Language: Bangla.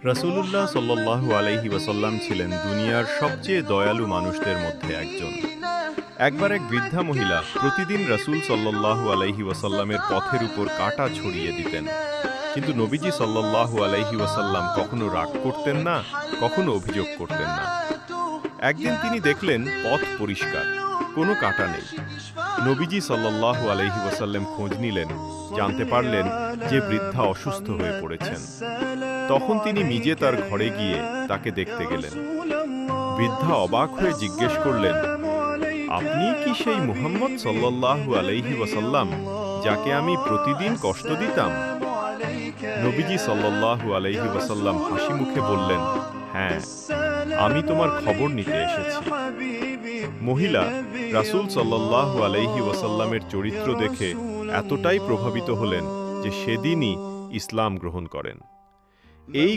রাসূলুল্লাহ সাল্লাল্লাহু আলাইহি ওয়াসাল্লাম ছিলেন দুনিয়ার সবচেয়ে দয়ালু মানুষদের মধ্যে একজন। একবার এক বৃদ্ধা মহিলা প্রতিদিন রাসূল সাল্লাল্লাহু আলাইহি ওয়াসাল্লামের পথের উপর কাঁটা ছড়িয়ে দিতেন। কিন্তু নবীজি সাল্লাল্লাহু আলাইহি ওয়াসাল্লাম কখনো রাগ করতেন না, কখনো অভিযোগ করতেন না। একদিন তিনি দেখলেন পথ পরিষ্কার, কোনো কাঁটা নেই। নবীজি সাল্লাল্লাহু আলাইহি ওয়াসাল্লাম খোঁজ নিলেন, জানতে পারলেন যে বৃদ্ধা অসুস্থ হয়ে পড়েছেন। তখন তিনি নিজে তার ঘরে গিয়ে তাকে দেখতে গেলেন। বৃদ্ধা অবাক হয়ে জিজ্ঞেস করলেন, আপনি কি সেই মুহাম্মদ সাল্লাল্লাহু আলাইহি ওয়াসাল্লাম যাকে আমি প্রতিদিন কষ্ট দিতাম? নবীজি সাল্লাল্লাহু আলাইহি ওয়াসাল্লাম হাসি মুখে বললেন, হ্যাঁ, আমি তোমার খবর নিতে এসেছি। মহিলা রাসূল সাল্লাল্লাহু আলাইহি ওয়াসাল্লামের চরিত্র দেখে এতটাই প্রভাবিত হলেন যে সেদিনই ইসলাম গ্রহণ করেন। এই